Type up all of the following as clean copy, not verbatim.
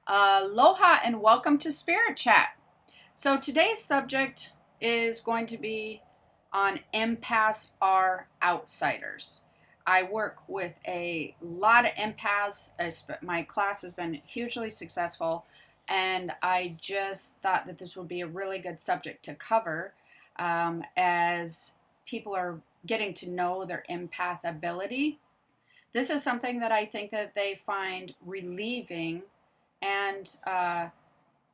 Aloha and welcome to Spirit Chat. So today's subject is going to be on Empaths Are Outsiders. I work with a lot of empaths. My class has been hugely successful, and I just thought that this would be a really good subject to cover as people are getting to know their empath ability. This is something that I think that they find relieving and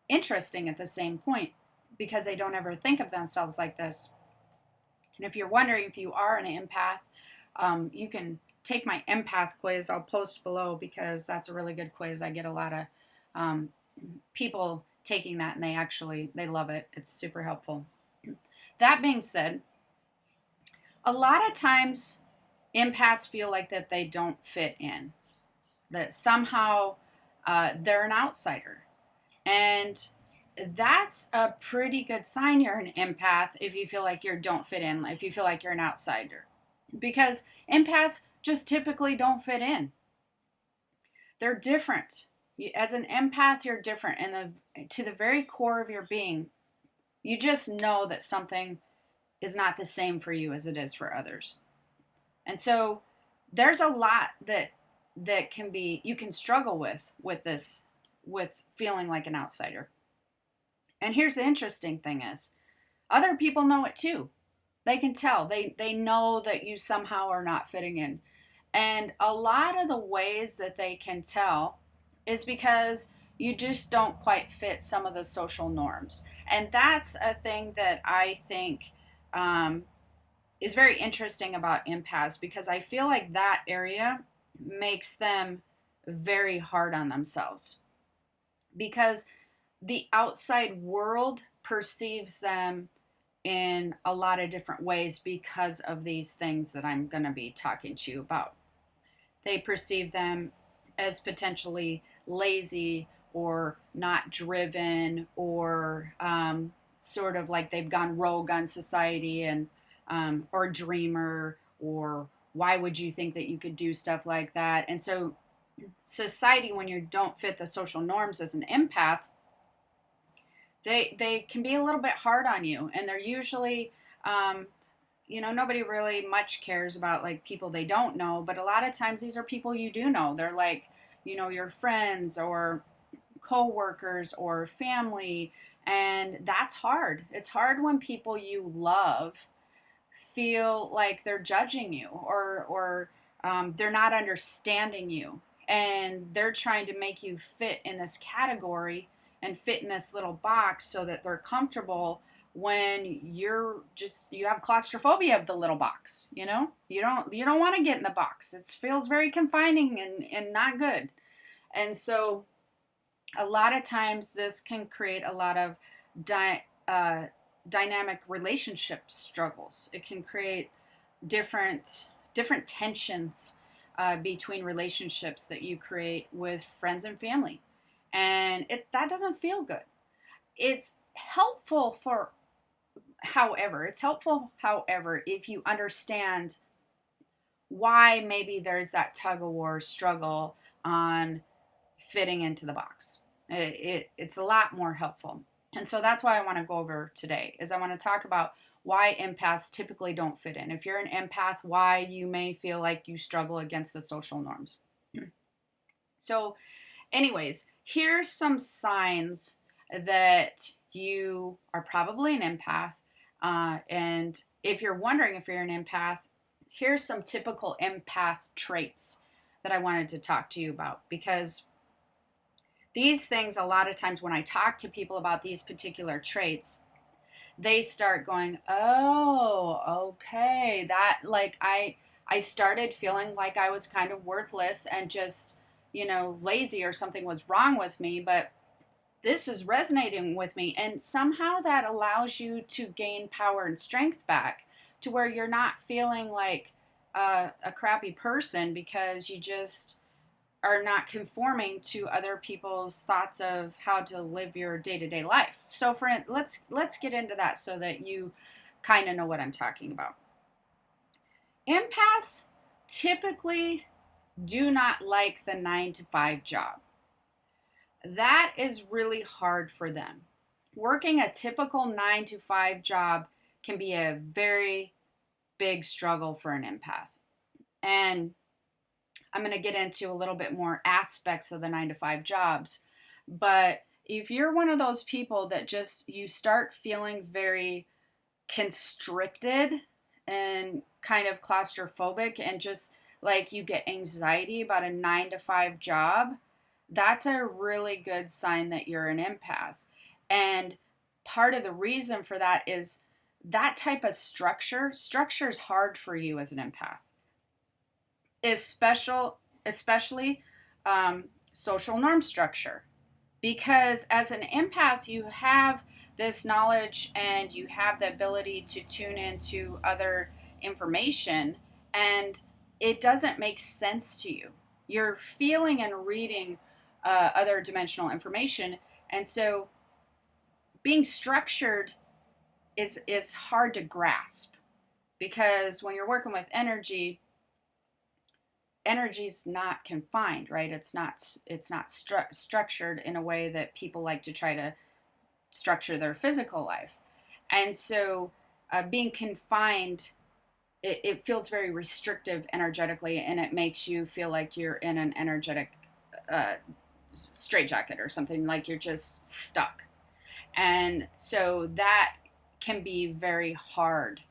interesting at the same point because they don't ever think of themselves like this. And if you're wondering if you are an empath, you can take my empath quiz. I'll post below because that's a really good quiz. I get a lot of people taking that and they love it. It's super helpful. That being said, a lot of times empaths feel like that they don't fit in, that somehow they're an outsider. And that's a pretty good sign you're an empath if you feel like you don't fit in, if you feel like you're an outsider. Because empaths just typically don't fit in. They're different. As an empath, you're different. And to the very core of your being, you just know that something is not the same for you as it is for others. And so there's a lot that can be, you can struggle with this, with feeling like an outsider. And here's the interesting thing is, other people know it too. They can tell. They know that you somehow are not fitting in. And a lot of the ways that they can tell is because you just don't quite fit some of the social norms. And that's a thing that I think is very interesting about empaths, because I feel like that area makes them very hard on themselves, because the outside world perceives them in a lot of different ways because of these things that I'm going to be talking to you about. They perceive them as potentially lazy or not driven, or sort of like they've gone rogue on society, and or dreamer, or why would you think that you could do stuff like that? And so society, when you don't fit the social norms as an empath, they can be a little bit hard on you, and they're usually nobody really much cares about like people they don't know, but a lot of times these are people you do know. They're like, your friends or co-workers or family, and that's hard. It's hard when people you love feel like they're judging you, or they're not understanding you, and they're trying to make you fit in this category and fit in this little box so that they're comfortable, when you have claustrophobia of the little box. You don't want to get in the box. It feels very confining and not good. And so a lot of times this can create a lot of dynamic relationship struggles. It can create different tensions between relationships that you create with friends and family, and that doesn't feel good. It's helpful however, if you understand why maybe there's that tug of war struggle on fitting into the box. It's a lot more helpful. And so that's why I want to go over today, is I want to talk about why empaths typically don't fit in. If you're an empath, why you may feel like you struggle against the social norms. So anyways, here's some signs that you are probably an empath. And if you're wondering if you're an empath, here's some typical empath traits that I wanted to talk to you about, because these things, a lot of times when I talk to people about these particular traits, they start going, oh, okay, that, like, I started feeling like I was kind of worthless and just, lazy, or something was wrong with me, but this is resonating with me. And somehow that allows you to gain power and strength back, to where you're not feeling like a crappy person because you just are not conforming to other people's thoughts of how to live your day-to-day life. So let's get into that so that you kind of know what I'm talking about. Empaths typically do not like the 9-to-5 job. that is really hard for them. Working a typical 9 to 5 job can be a very big struggle for an empath. And I'm going to get into a little bit more aspects of the 9 to 5 jobs. But if you're one of those people that just you start feeling very constricted and kind of claustrophobic and just like you get anxiety about a 9 to 5 job, that's a really good sign that you're an empath. And part of the reason for that is that type of structure is hard for you as an empath, especially social norm structure, because as an empath you have this knowledge and you have the ability to tune into other information, and it doesn't make sense to you. You're feeling and reading other dimensional information, and so being structured is hard to grasp, because when you're working with energy's not confined, right? It's not structured in a way that people like to try to structure their physical life. And so being confined, it feels very restrictive energetically, and it makes you feel like you're in an energetic uh, straitjacket or something, like you're just stuck. And so that can be very hard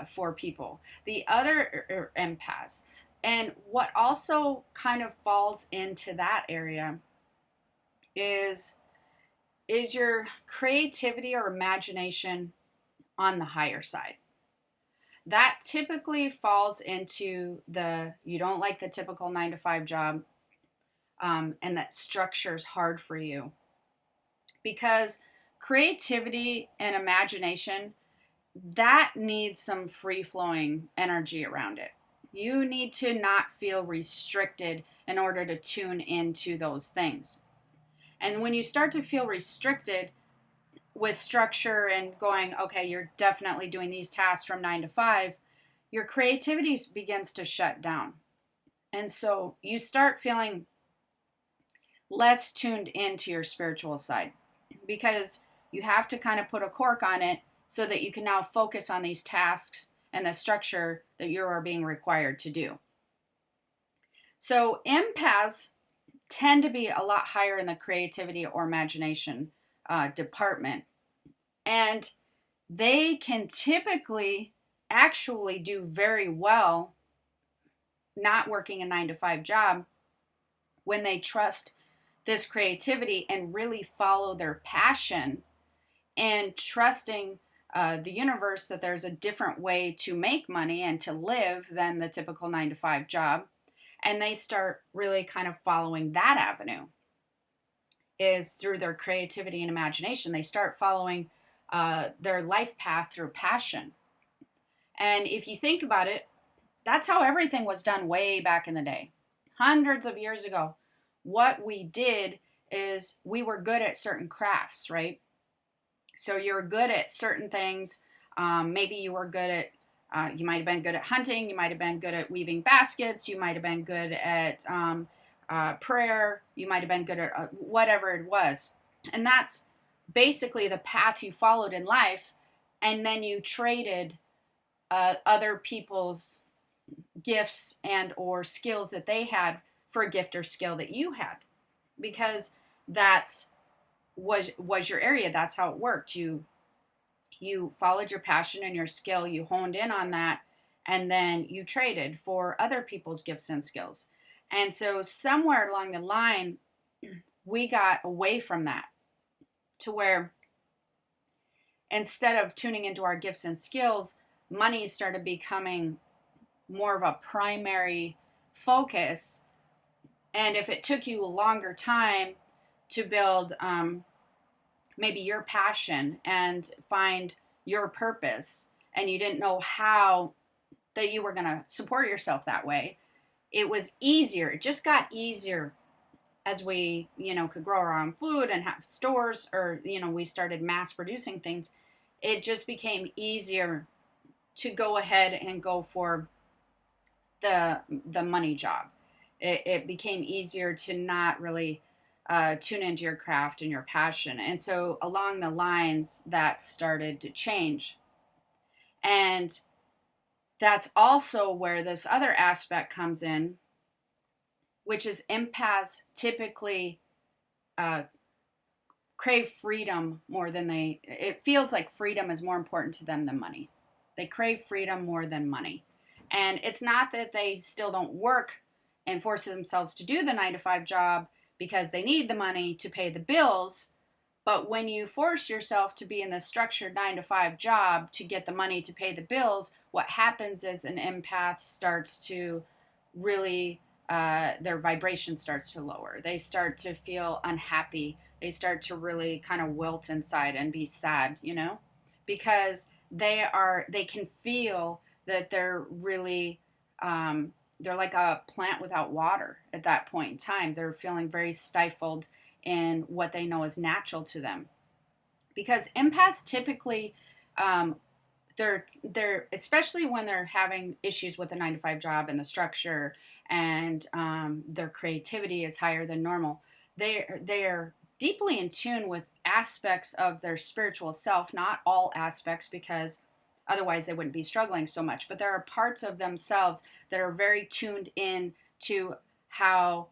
for people. The other empaths, and what also kind of falls into that area is your creativity or imagination on the higher side. That typically falls into the you don't like the typical 9 to 5 job, and that structure is hard for you, because creativity and imagination, that needs some free flowing energy around it. You need to not feel restricted in order to tune into those things. And when you start to feel restricted with structure and going, okay, you're definitely doing these tasks from 9 to 5, your creativity begins to shut down. And so you start feeling less tuned into your spiritual side, because you have to kind of put a cork on it so that you can now focus on these tasks and the structure that you are being required to do. So empaths tend to be a lot higher in the creativity or imagination department. And they can typically actually do very well not working a 9 to 5 job when they trust this creativity and really follow their passion, and trusting the universe that there's a different way to make money and to live than the typical 9 to 5 job. And they start really kind of following that avenue, is through their creativity and imagination. They start following their life path through passion. And if you think about it, that's how everything was done way back in the day, hundreds of years ago. What we did is we were good at certain crafts, right? So you're good at certain things. Maybe you were good at, you might have been good at hunting. You might have been good at weaving baskets. You might have been good at prayer. You might have been good at whatever it was. And that's basically the path you followed in life. And then you traded other people's gifts and or skills that they had for a gift or skill that you had, because that's was your area. That's how it worked. You followed your passion and your skill, you honed in on that, and then you traded for other people's gifts and skills. And so somewhere along the line we got away from that, to where instead of tuning into our gifts and skills, money started becoming more of a primary focus. And if it took you a longer time to build maybe your passion and find your purpose, and you didn't know how that you were going to support yourself that way, it was easier. It just got easier as we, could grow our own food and have stores, or, we started mass producing things. It just became easier to go ahead and go for the money job. It became easier to not really tune into your craft and your passion. And so along the lines, that started to change. And that's also where this other aspect comes in, which is empaths typically crave freedom more than it feels like freedom is more important to them than money. They crave freedom more than money. And it's not that they still don't work and force themselves to do the 9 to 5 job because they need the money to pay the bills. But when you force yourself to be in the structured 9 to 5 job to get the money to pay the bills, what happens is an empath starts to really, their vibration starts to lower. They start to feel unhappy. They start to really kind of wilt inside and be sad, because they can feel that they're really, they're like a plant without water at that point in time. They're feeling very stifled in what they know is natural to them. Because empaths typically, they're especially when they're having issues with the 9 to 5 job and the structure, and their creativity is higher than normal. They're deeply in tune with aspects of their spiritual self, not all aspects, because otherwise they wouldn't be struggling so much. But there are parts of themselves that are very tuned in to how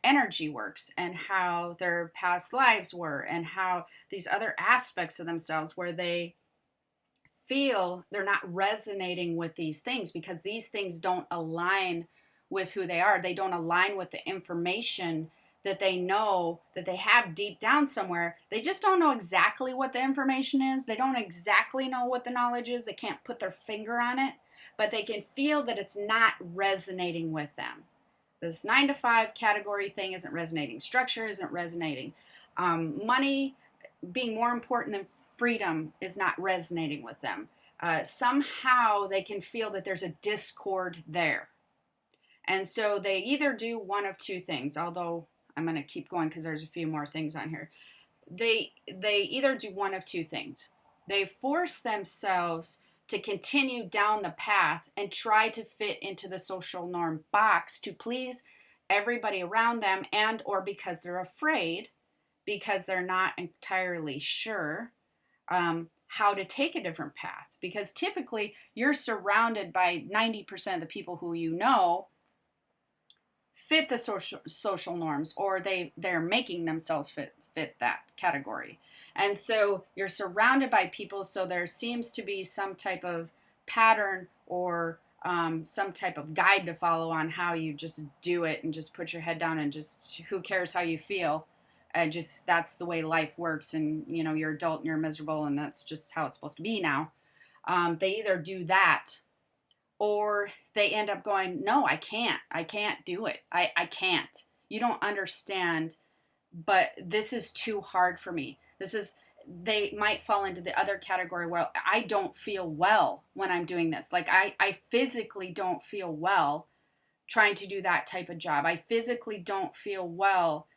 energy works and how their past lives were and how these other aspects of themselves where they feel they're not resonating with these things because these things don't align with who they are. They don't align with the information that they know that they have deep down somewhere. They just don't know exactly what the information is. They don't exactly know what the knowledge is. They can't put their finger on it, but they can feel that it's not resonating with them. This 9 to 5 category thing isn't resonating. Structure isn't resonating. Money being more important than freedom is not resonating with them. Somehow they can feel that there's a discord there. And so they either do one of two things, although I'm going to keep going because there's a few more things on here. They either do one of two things. They force themselves to continue down the path and try to fit into the social norm box to please everybody around them, and or because they're afraid, because they're not entirely sure how to take a different path. Because typically you're surrounded by 90% of the people who you know fit the social norms, or they're making themselves fit that category. And so you're surrounded by people, so there seems to be some type of pattern or some type of guide to follow on how you just do it and just put your head down and just who cares how you feel. And just that's the way life works, and you're adult and you're miserable, and that's just how it's supposed to be now. They either do that, or they end up going, no, I can't do it. I can't. You don't understand, but this is too hard for me. They might fall into the other category where I don't feel well when I'm doing this. Like I physically don't feel well trying to do that type of job. I physically don't feel well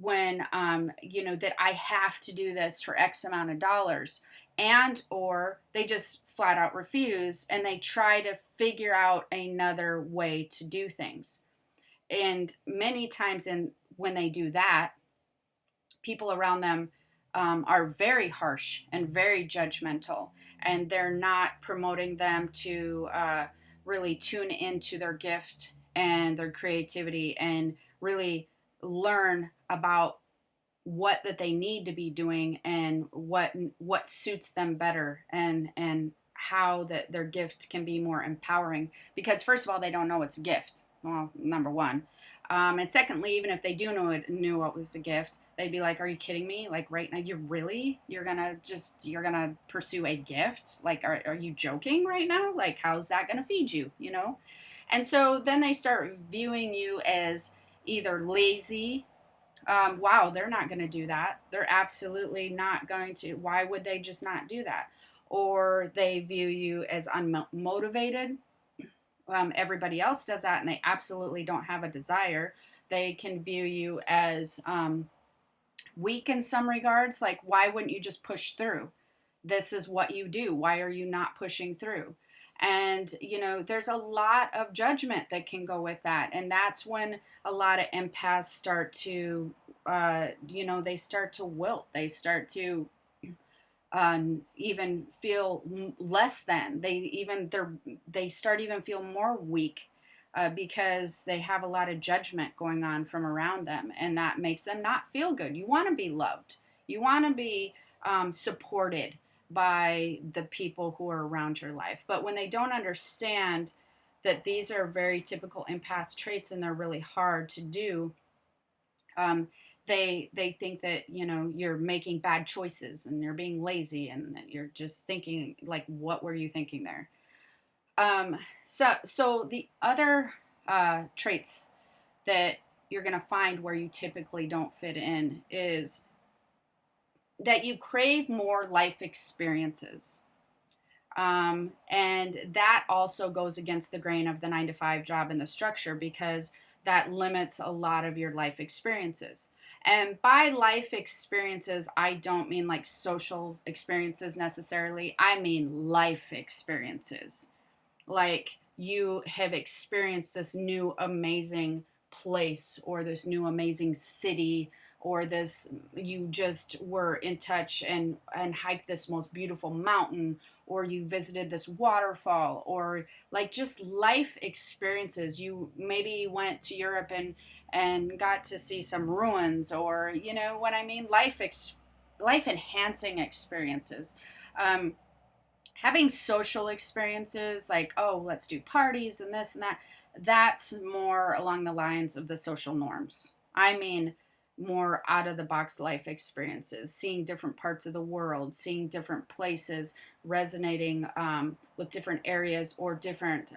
when, that I have to do this for X amount of dollars. And or they just flat out refuse and they try to figure out another way to do things. And many times when they do that, people around them are very harsh and very judgmental, and they're not promoting them to really tune into their gift and their creativity and really learn about what that they need to be doing and what suits them better, and how that their gift can be more empowering. Because first of all, they don't know it's a gift. Well, number one. And secondly, even if they knew what was a gift, they'd be like, are you kidding me? Like right now, you're gonna pursue a gift? Like, are you joking right now? Like, how's that gonna feed you? And so then they start viewing you as either lazy. Wow, they're not going to do that. They're absolutely not going to. Why would they just not do that? Or they view you as unmotivated. Everybody else does that, and they absolutely don't have a desire. They can view you as weak in some regards. Like, why wouldn't you just push through? This is what you do. Why are you not pushing through? And, there's a lot of judgment that can go with that. And that's when a lot of empaths start to they start to wilt. They start to even feel less than. They start even feel more weak because they have a lot of judgment going on from around them, and that makes them not feel good. You want to be loved. You want to be supported by the people who are around your life. But when they don't understand that these are very typical empath traits and they're really hard to do, um, they think that you're making bad choices and you're being lazy and that you're just thinking like, what were you thinking there? So the other traits that you're going to find where you typically don't fit in is that you crave more life experiences. And that also goes against the grain of the 9 to 5 job and the structure, because that limits a lot of your life experiences. And by life experiences, I don't mean like social experiences necessarily. I mean life experiences. Like you have experienced this new amazing place or this new amazing city, or this, you just were in touch and hiked this most beautiful mountain, or you visited this waterfall, or like just life experiences. You maybe went to Europe and got to see some ruins, or you know what I mean, life enhancing experiences. Having social experiences like, oh, let's do parties and this and that, that's more along the lines of the social norms. I mean, more out of the box life experiences, seeing different parts of the world, seeing different places, resonating with different areas or different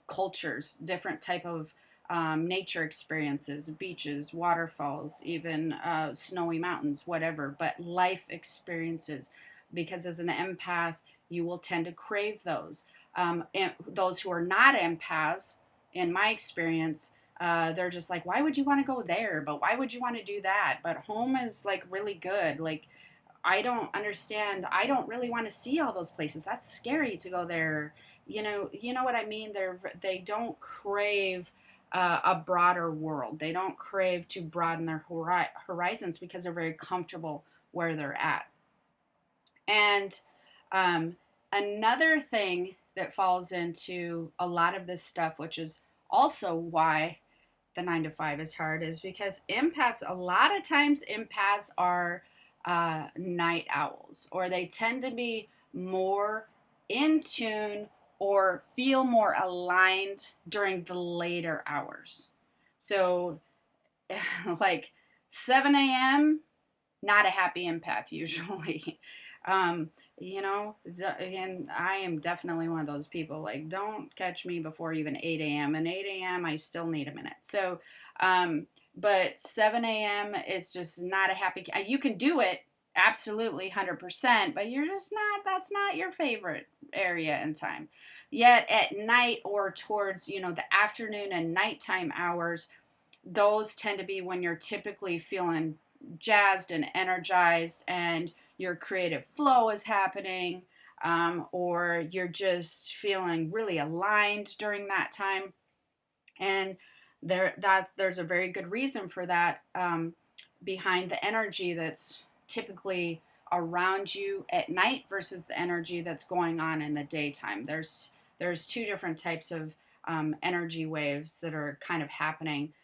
cultures, different type of nature experiences, beaches, waterfalls, even snowy mountains, whatever, but life experiences, because as an empath, you will tend to crave those. And those who are not empaths, in my experience, they're just like, why would you want to go there? But why would you want to do that? But home is like really good. Like, I don't understand. I don't really want to see all those places. That's scary to go there. You know what I mean? They don't crave a broader world. They don't crave to broaden their horizons because they're very comfortable where they're at. And another thing that falls into a lot of this stuff, which is also why the 9 to 5 is hard, is because empaths, a lot of times empaths are night owls, or they tend to be more in tune or feel more aligned during the later hours. So like 7 a.m., not a happy empath usually. um, and I am definitely one of those people, like, don't catch me before even 8 a.m. And 8 a.m. I still need a minute. So, but 7 a.m. is just not a happy, you can do it absolutely 100%, but you're just not, that's not your favorite area and time. Yet at night or towards, the afternoon and nighttime hours, those tend to be when you're typically feeling jazzed and energized and your creative flow is happening, or you're just feeling really aligned during that time. And there's a very good reason for that, behind the energy that's typically around you at night versus the energy that's going on in the daytime. There's two different types of energy waves that are kind of happening.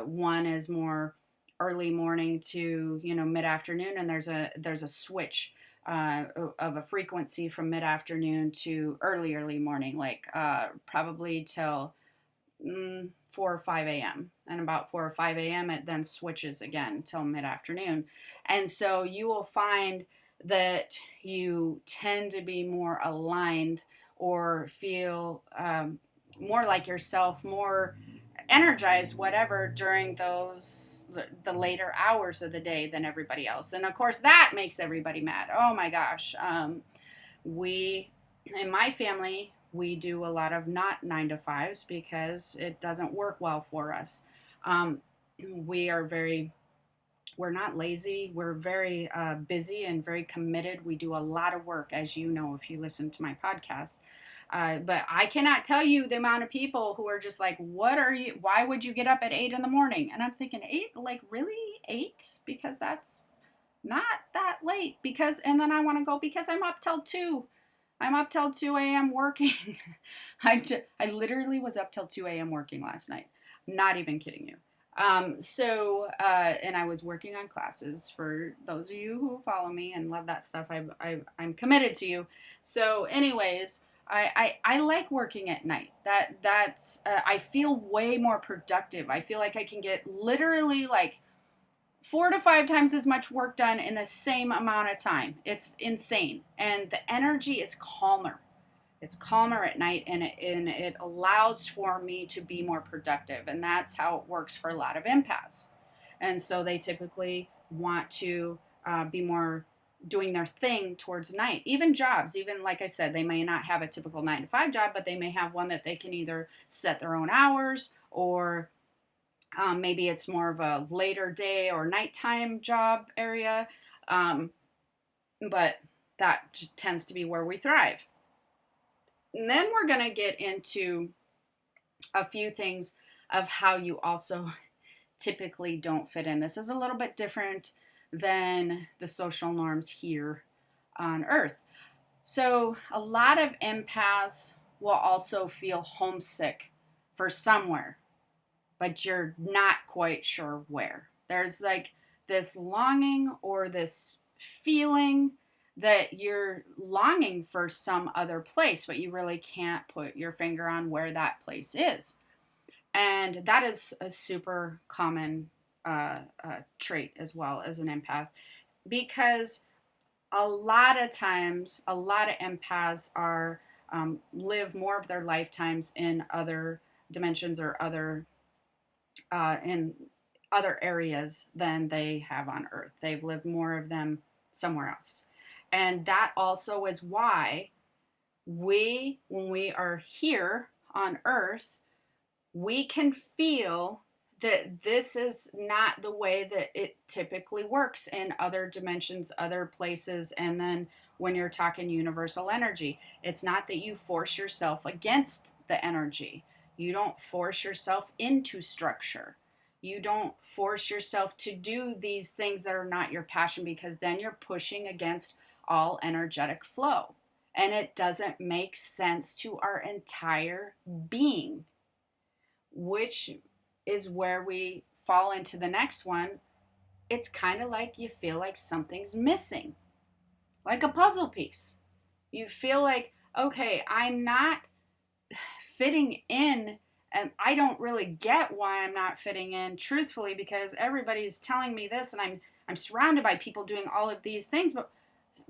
One is more early morning to mid afternoon, and there's a switch of a frequency from mid afternoon to early morning, like probably till 4 or 5 a.m. And about 4 or 5 a.m. it then switches again till mid afternoon. And so you will find that you tend to be more aligned or feel more like yourself, more energized, whatever, during the later hours of the day than everybody else. And of course that makes everybody mad. Oh my gosh. We in my family, we do a lot of not 9 to 5s because it doesn't work well for us. We are we're not lazy. We're very busy and very committed. We do a lot of work, as you know, if you listen to my podcast. But I cannot tell you the amount of people who are just like, why would you get up at 8 in the morning? And I'm thinking, 8? Like, really? 8 because that's not that late, because, and then I want to go because I'm up till 2. I'm up till 2 a.m. working. I literally was up till 2 a.m. working last night. Not even kidding you. And I was working on classes. For those of you who follow me and love that stuff, I'm committed to you. So anyways, I like working at night. I feel way more productive. I feel like I can get literally like 4 to 5 times as much work done in the same amount of time. It's insane. And the energy is calmer. It's calmer at night, and it allows for me to be more productive. And that's how it works for a lot of empaths. And so they typically want to be more doing their thing towards night. Even jobs, even like I said, they may not have a typical 9 to 5 job, but they may have one that they can either set their own hours, or maybe it's more of a later day or nighttime job area. But that tends to be where we thrive. And then we're going to get into a few things of how you also typically don't fit in. This is a little bit different than the social norms here on Earth. So a lot of empaths will also feel homesick for somewhere, but you're not quite sure where. There's like this longing or this feeling that you're longing for some other place, but you really can't put your finger on where that place is. And that is a super common trait as well as an empath, because a lot of times, a lot of empaths are live more of their lifetimes in other dimensions or in other areas than they have on Earth. They've lived more of them somewhere else. And that also is why when we are here on Earth, we can feel that this is not the way that it typically works in other dimensions, other places. And then when you're talking universal energy, it's not that you force yourself against the energy. You don't force yourself into structure. You don't force yourself to do these things that are not your passion, because then you're pushing against all energetic flow. And it doesn't make sense to our entire being, which is where we fall into the next one. It's kind of like you feel like something's missing, like a puzzle piece. You feel like, okay, I'm not fitting in, and I don't really get why I'm not fitting in, truthfully, because everybody's telling me this, and I'm surrounded by people doing all of these things,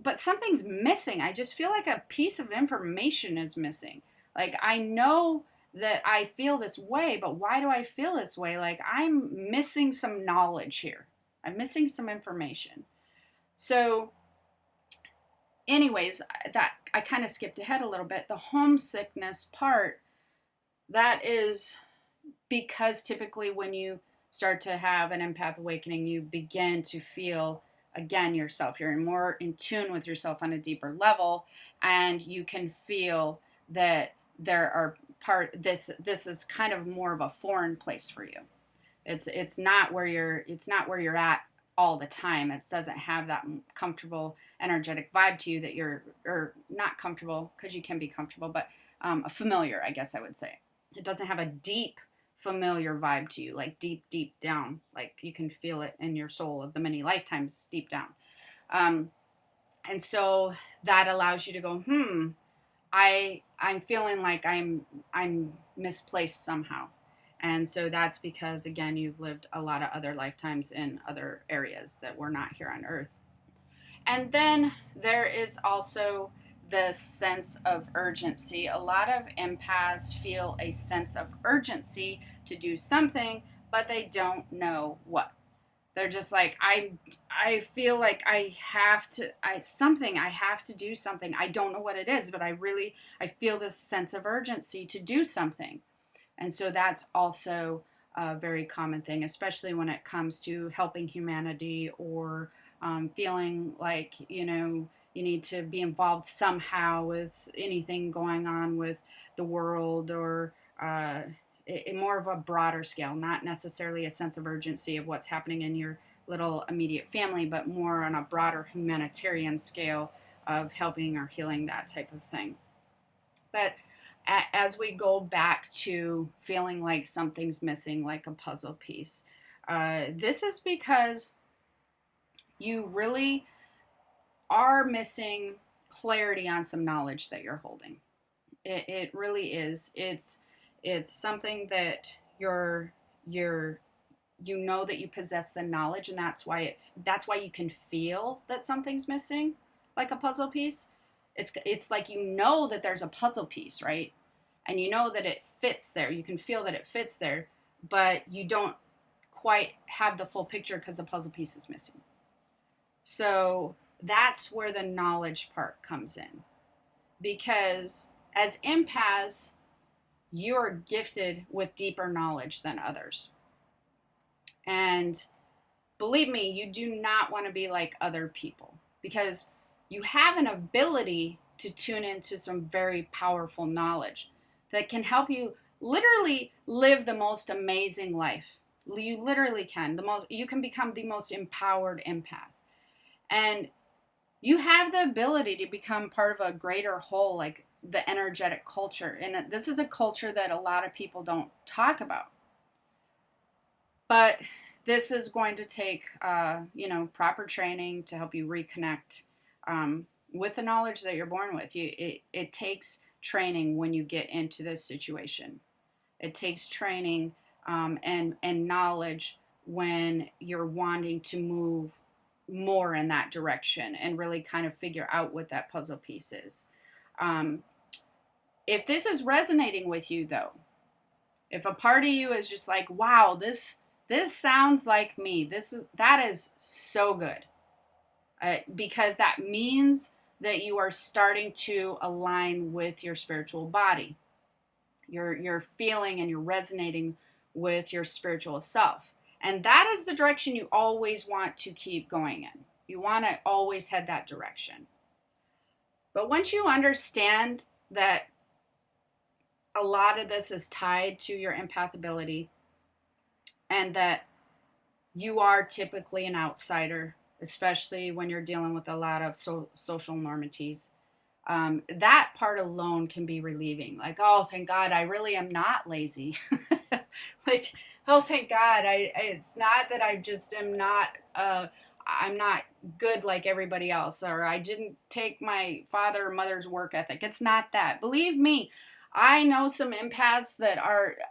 but something's missing. I just feel like a piece of information is missing. Like, I know that I feel this way, but why do I feel this way? Like, I'm missing some knowledge here. I'm missing some information. So anyways, that I kind of skipped ahead a little bit. The homesickness part, that is because typically when you start to have an empath awakening, you begin to feel again yourself. You're more in tune with yourself on a deeper level, and you can feel that there are this is kind of more of a foreign place for you. It's not where you're at all the time. It doesn't have that comfortable energetic vibe to you that you're, or not comfortable, because you can be comfortable, but a familiar, I guess I would say. It doesn't have a deep familiar vibe to you, like deep down, like you can feel it in your soul of the many lifetimes deep down. And so that allows you to go, I'm feeling like I'm misplaced somehow. And so that's because, again, you've lived a lot of other lifetimes in other areas that were not here on Earth. And then there is also the sense of urgency. A lot of empaths feel a sense of urgency to do something, but they don't know what. They're just like, I feel like I have to do something. I don't know what it is, but I feel this sense of urgency to do something. And so that's also a very common thing, especially when it comes to helping humanity, or feeling like, you need to be involved somehow with anything going on with the world, or more of a broader scale, not necessarily a sense of urgency of what's happening in your little immediate family, but more on a broader humanitarian scale of helping or healing, that type of thing. But as we go back to feeling like something's missing, like a puzzle piece, this is because you really are missing clarity on some knowledge that you're holding. It really is. It's something that you're you know that you possess the knowledge, and that's why you can feel that something's missing, like a puzzle piece. It's like you know that there's a puzzle piece, right? And you know that it fits there. You can feel that it fits there, but you don't quite have the full picture because the puzzle piece is missing. So that's where the knowledge part comes in. Because as empaths, you're gifted with deeper knowledge than others. And believe me, you do not want to be like other people, because you have an ability to tune into some very powerful knowledge that can help you literally live the most amazing life. You literally can. You can become the most empowered empath. And you have the ability to become part of a greater whole, like the energetic culture. And this is a culture that a lot of people don't talk about. But this is going to take, proper training to help you reconnect with the knowledge that you're born with. It takes training when you get into this situation. It takes training and knowledge when you're wanting to move more in that direction and really kind of figure out what that puzzle piece is. If this is resonating with you, though, if a part of you is just like, wow, this sounds like me, that is so good, because that means that you are starting to align with your spiritual body. You're feeling and you're resonating with your spiritual self. And that is the direction you always want to keep going in. You want to always head that direction. But once you understand that a lot of this is tied to your empath ability, and that you are typically an outsider, especially when you're dealing with a lot of social normities, that part alone can be relieving. Like, oh, thank God, I really am not lazy. Like, oh, thank God, it's not that I just am not, I'm not good like everybody else, or I didn't take my father or mother's work ethic. It's not that. Believe me, I know some empaths that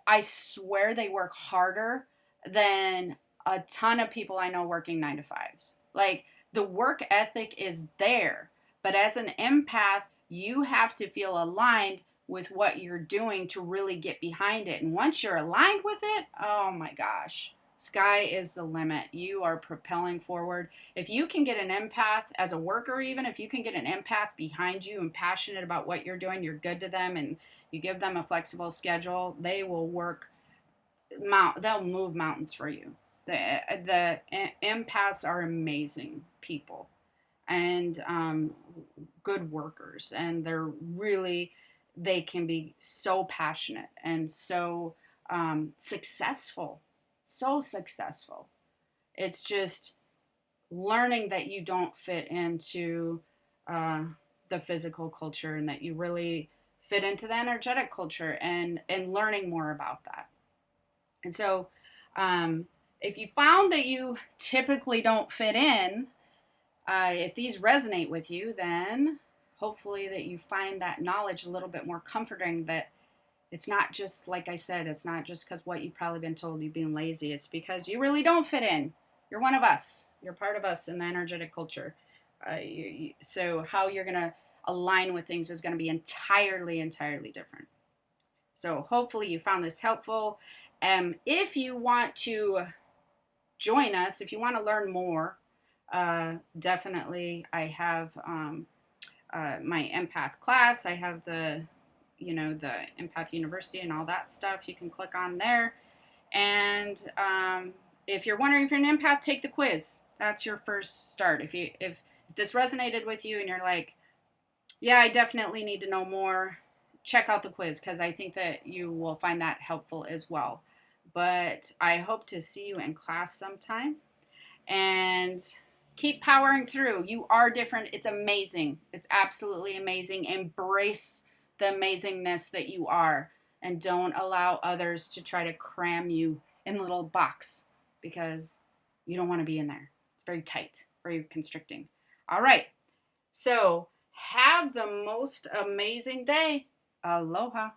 I swear they work harder than a ton of people I know working 9 to 5s. Like, the work ethic is there, but as an empath, you have to feel aligned with what you're doing to really get behind it. And once you're aligned with it, oh my gosh, sky is the limit. You are propelling forward. If you can get an empath as a worker, even if you can get an empath behind you and passionate about what you're doing, you're good to them, and you give them a flexible schedule, they will they'll move mountains for you. The empaths are amazing people and good workers, and they can be so passionate and so successful. It's just learning that you don't fit into the physical culture, and that you really fit into the energetic culture, and learning more about that. And so if you found that you typically don't fit in, if these resonate with you, then hopefully that you find that knowledge a little bit more comforting, that it's not just, like I said, it's not just because what you've probably been told, you've been lazy. It's because you really don't fit in. You're one of us. You're part of us in the energetic culture. So how you're going to align with things is going to be entirely different. So hopefully you found this helpful. If you want to join us, if you want to learn more, definitely I have my empath class. I have the Empath University and all that stuff. You can click on there. And if you're wondering if you're an empath, take the quiz. That's your first start. If this resonated with you and you're like, yeah, I definitely need to know more, check out the quiz, because I think that you will find that helpful as well. But I hope to see you in class sometime. and keep powering through. You are different. It's amazing. It's absolutely amazing. Embrace the amazingness that you are, and don't allow others to try to cram you in a little box, because you don't want to be in there. It's very tight, very constricting. All right. So have the most amazing day. Aloha.